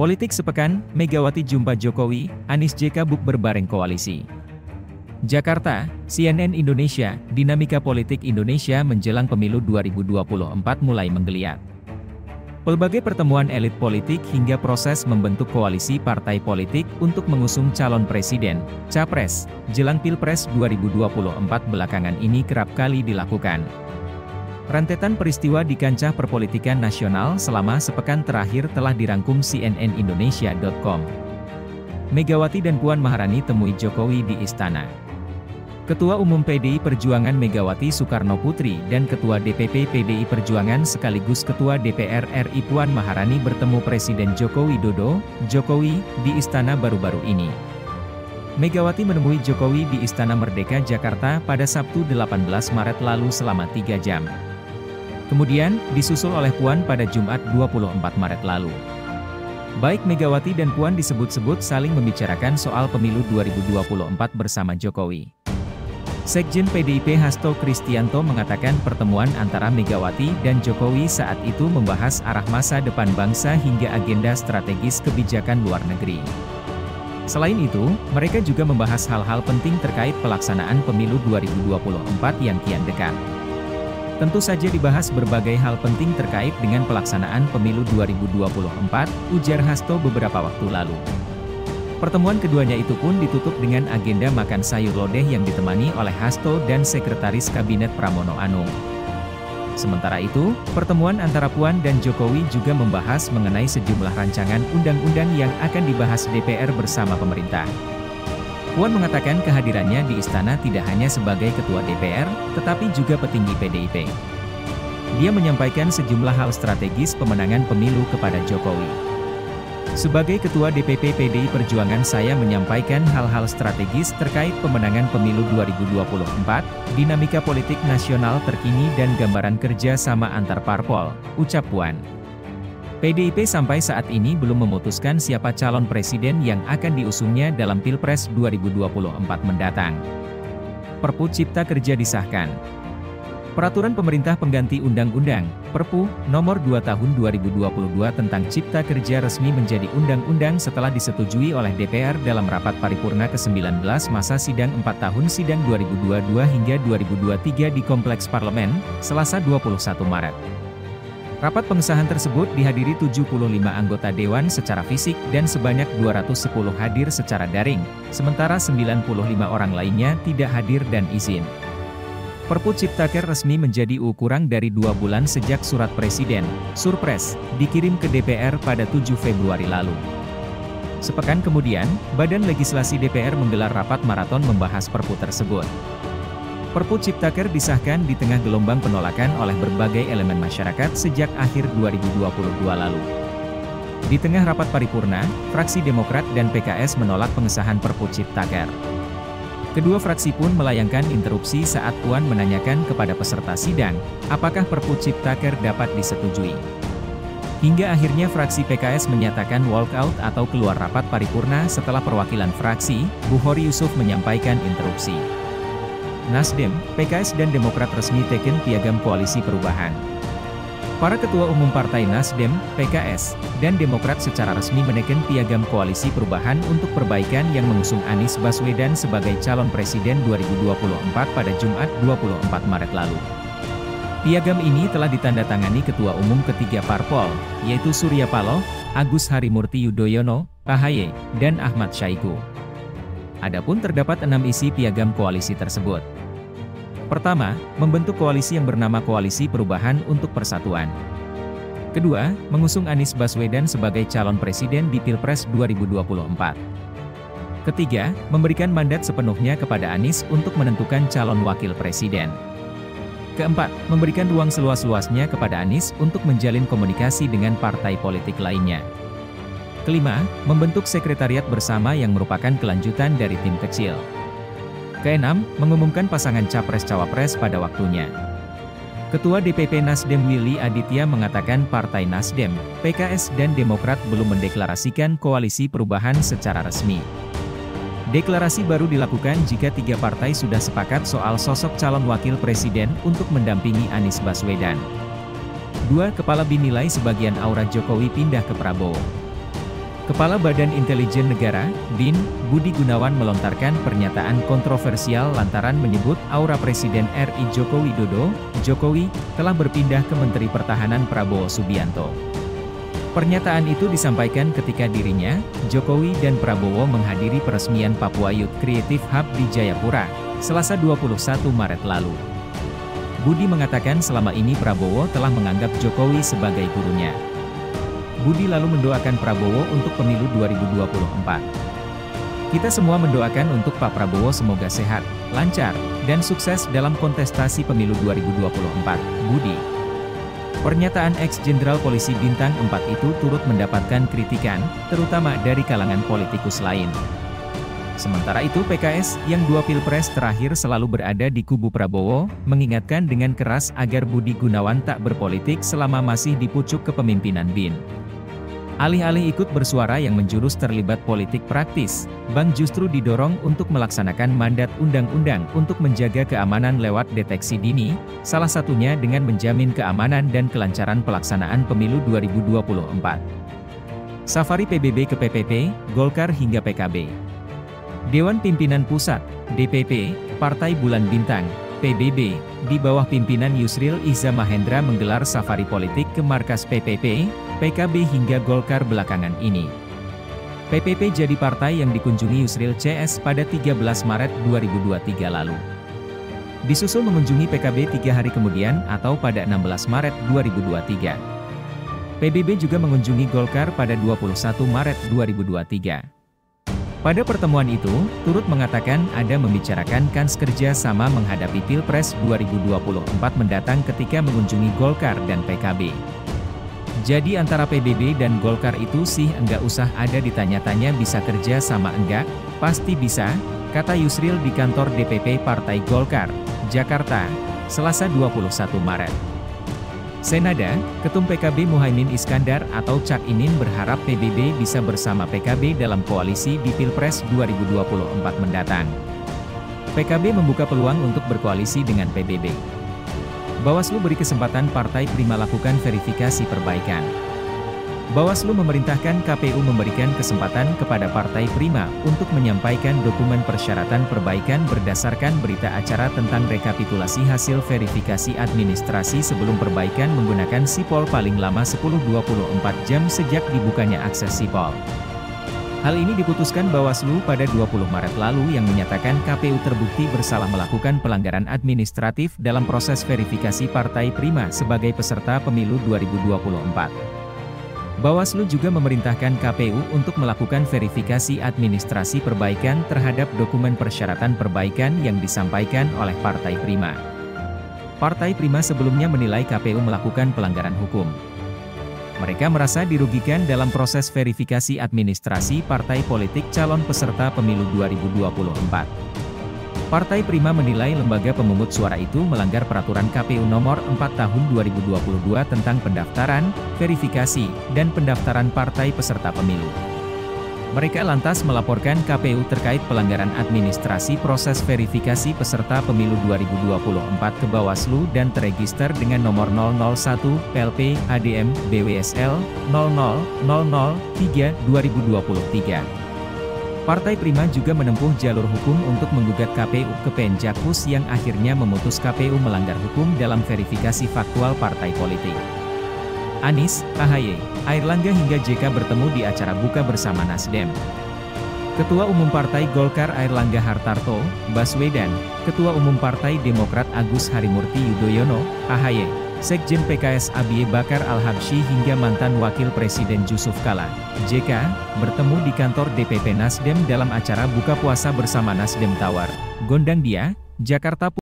Politik sepekan, Megawati jumpa Jokowi, Anies JK bukber bareng koalisi. Jakarta, CNN Indonesia, dinamika politik Indonesia menjelang pemilu 2024 mulai menggeliat. Pelbagai pertemuan elit politik hingga proses membentuk koalisi partai politik untuk mengusung calon presiden, capres, jelang Pilpres 2024 belakangan ini kerap kali dilakukan. Rentetan peristiwa di kancah perpolitikan nasional selama sepekan terakhir telah dirangkum cnnindonesia.com. Megawati dan Puan Maharani temui Jokowi di Istana. Ketua Umum PDI Perjuangan Megawati Soekarnoputri dan Ketua DPP PDI Perjuangan sekaligus Ketua DPR RI Puan Maharani bertemu Presiden Joko Widodo, Jokowi, di Istana baru-baru ini. Megawati menemui Jokowi di Istana Merdeka Jakarta pada Sabtu 18 Maret lalu selama 3 jam. Kemudian, disusul oleh Puan pada Jumat 24 Maret lalu. Baik Megawati dan Puan disebut-sebut saling membicarakan soal pemilu 2024 bersama Jokowi. Sekjen PDIP Hasto Kristianto mengatakan pertemuan antara Megawati dan Jokowi saat itu membahas arah masa depan bangsa hingga agenda strategis kebijakan luar negeri. Selain itu, mereka juga membahas hal-hal penting terkait pelaksanaan pemilu 2024 yang kian dekat. Tentu saja dibahas berbagai hal penting terkait dengan pelaksanaan pemilu 2024, ujar Hasto beberapa waktu lalu. Pertemuan keduanya itu pun ditutup dengan agenda makan sayur lodeh yang ditemani oleh Hasto dan Sekretaris Kabinet Pramono Anung. Sementara itu, pertemuan antara Puan dan Jokowi juga membahas mengenai sejumlah rancangan undang-undang yang akan dibahas DPR bersama pemerintah. Puan mengatakan kehadirannya di istana tidak hanya sebagai Ketua DPR, tetapi juga petinggi PDIP. Dia menyampaikan sejumlah hal strategis pemenangan pemilu kepada Jokowi. Sebagai Ketua DPP PDI Perjuangan saya menyampaikan hal-hal strategis terkait pemenangan pemilu 2024, dinamika politik nasional terkini dan gambaran kerja sama antar parpol, ucap Puan. PDIP sampai saat ini belum memutuskan siapa calon presiden yang akan diusungnya dalam Pilpres 2024 mendatang. Perpu Cipta Kerja disahkan. Peraturan Pemerintah Pengganti Undang-Undang, Perpu, Nomor 2 Tahun 2022 tentang Cipta Kerja resmi menjadi undang-undang setelah disetujui oleh DPR dalam rapat paripurna ke-19 masa sidang 4 tahun sidang 2022 hingga 2023 di Kompleks Parlemen, Selasa 21 Maret. Rapat pengesahan tersebut dihadiri 75 anggota Dewan secara fisik dan sebanyak 210 hadir secara daring, sementara 95 orang lainnya tidak hadir dan izin. Perpu Ciptaker resmi menjadi kurang dari 2 bulan sejak surat Presiden, Surpres, dikirim ke DPR pada 7 Februari lalu. Sepekan kemudian, Badan Legislasi DPR menggelar rapat maraton membahas Perpu tersebut. Perpu Ciptaker disahkan di tengah gelombang penolakan oleh berbagai elemen masyarakat sejak akhir 2022 lalu. Di tengah rapat paripurna, fraksi Demokrat dan PKS menolak pengesahan Perpu Ciptaker. Kedua fraksi pun melayangkan interupsi saat Puan menanyakan kepada peserta sidang, apakah Perpu Ciptaker dapat disetujui. Hingga akhirnya fraksi PKS menyatakan walkout atau keluar rapat paripurna setelah perwakilan fraksi, Bukhari Yusuf menyampaikan interupsi. Nasdem, PKS dan Demokrat resmi teken piagam Koalisi Perubahan. Para ketua umum partai Nasdem, PKS, dan Demokrat secara resmi menekan piagam Koalisi Perubahan untuk perbaikan yang mengusung Anies Baswedan sebagai calon presiden 2024 pada Jumat 24 Maret lalu. Piagam ini telah ditandatangani ketua umum ketiga parpol, yaitu Surya Paloh, Agus Harimurti Yudhoyono, AHY, dan Ahmad Syaiqo. Adapun terdapat 6 isi piagam koalisi tersebut. Pertama, membentuk koalisi yang bernama Koalisi Perubahan untuk Persatuan. Kedua, mengusung Anies Baswedan sebagai calon presiden di Pilpres 2024. Ketiga, memberikan mandat sepenuhnya kepada Anies untuk menentukan calon wakil presiden. Keempat, memberikan ruang seluas-luasnya kepada Anies untuk menjalin komunikasi dengan partai politik lainnya. Kelima, membentuk sekretariat bersama yang merupakan kelanjutan dari tim kecil. Keenam, mengumumkan pasangan Capres-Cawapres pada waktunya. Ketua DPP Nasdem Willy Aditya mengatakan Partai Nasdem, PKS dan Demokrat belum mendeklarasikan Koalisi Perubahan secara resmi. Deklarasi baru dilakukan jika 3 partai sudah sepakat soal sosok calon wakil presiden untuk mendampingi Anies Baswedan. 2. Kepala BIN nilai sebagian aura Jokowi pindah ke Prabowo. Kepala Badan Intelijen Negara, BIN, Budi Gunawan melontarkan pernyataan kontroversial lantaran menyebut aura Presiden RI Joko Widodo, Jokowi, telah berpindah ke Menteri Pertahanan Prabowo Subianto. Pernyataan itu disampaikan ketika dirinya, Jokowi dan Prabowo menghadiri peresmian Papua Youth Creative Hub di Jayapura, Selasa 21 Maret lalu. Budi mengatakan selama ini Prabowo telah menganggap Jokowi sebagai gurunya. Budi lalu mendoakan Prabowo untuk pemilu 2024. Kita semua mendoakan untuk Pak Prabowo semoga sehat, lancar, dan sukses dalam kontestasi pemilu 2024, Budi. Pernyataan ex-Jenderal Polisi Bintang 4 itu turut mendapatkan kritikan, terutama dari kalangan politikus lain. Sementara itu PKS, yang 2 pilpres terakhir selalu berada di kubu Prabowo, mengingatkan dengan keras agar Budi Gunawan tak berpolitik selama masih di pucuk kepemimpinan BIN. Alih-alih ikut bersuara yang menjurus terlibat politik praktis, Bank justru didorong untuk melaksanakan mandat undang-undang untuk menjaga keamanan lewat deteksi dini, salah satunya dengan menjamin keamanan dan kelancaran pelaksanaan pemilu 2024. Safari PBB ke PPP, Golkar hingga PKB. Dewan Pimpinan Pusat, DPP, Partai Bulan Bintang, PBB, di bawah pimpinan Yusril Iza Mahendra menggelar safari politik ke markas PPP, PKB hingga Golkar belakangan ini. PPP jadi partai yang dikunjungi Yusril CS pada 13 Maret 2023 lalu. Disusul mengunjungi PKB 3 hari kemudian atau pada 16 Maret 2023. PBB juga mengunjungi Golkar pada 21 Maret 2023. Pada pertemuan itu, turut mengatakan ada membicarakan kans kerja sama menghadapi Pilpres 2024 mendatang ketika mengunjungi Golkar dan PKB. Jadi antara PBB dan Golkar itu sih enggak usah ada ditanya-tanya bisa kerja sama enggak, pasti bisa, kata Yusril di kantor DPP Partai Golkar, Jakarta, Selasa 21 Maret. Senada, Ketum PKB Muhaimin Iskandar atau Cak Imin berharap PBB bisa bersama PKB dalam koalisi di Pilpres 2024 mendatang. PKB membuka peluang untuk berkoalisi dengan PBB. Bawaslu beri kesempatan Partai Prima lakukan verifikasi perbaikan. Bawaslu memerintahkan KPU memberikan kesempatan kepada Partai Prima untuk menyampaikan dokumen persyaratan perbaikan berdasarkan berita acara tentang rekapitulasi hasil verifikasi administrasi sebelum perbaikan menggunakan sipol paling lama 10-24 jam sejak dibukanya akses sipol. Hal ini diputuskan Bawaslu pada 20 Maret lalu yang menyatakan KPU terbukti bersalah melakukan pelanggaran administratif dalam proses verifikasi Partai Prima sebagai peserta pemilu 2024. Bawaslu juga memerintahkan KPU untuk melakukan verifikasi administrasi perbaikan terhadap dokumen persyaratan perbaikan yang disampaikan oleh Partai Prima. Partai Prima sebelumnya menilai KPU melakukan pelanggaran hukum. Mereka merasa dirugikan dalam proses verifikasi administrasi partai politik calon peserta pemilu 2024. Partai Prima menilai lembaga pemungut suara itu melanggar peraturan KPU nomor 4 tahun 2022 tentang pendaftaran, verifikasi, dan pendaftaran partai peserta pemilu. Mereka lantas melaporkan KPU terkait pelanggaran administrasi proses verifikasi peserta pemilu 2024 ke Bawaslu dan terregister dengan nomor 001 PLP HDM BWSL 000003 2023. Partai Prima juga menempuh jalur hukum untuk menggugat KPU ke Penjakus yang akhirnya memutus KPU melanggar hukum dalam verifikasi faktual partai politik. Anies, AHY, Airlangga hingga JK bertemu di acara buka bersama Nasdem. Ketua Umum Partai Golkar Airlangga Hartarto, Baswedan, Ketua Umum Partai Demokrat Agus Harimurti Yudhoyono, AHY, Sekjen PKS Abiy Bakar Al-Habsyi hingga mantan Wakil Presiden Jusuf Kalla, JK, bertemu di kantor DPP Nasdem dalam acara buka puasa bersama Nasdem Tawar, Gondangdia, Jakarta.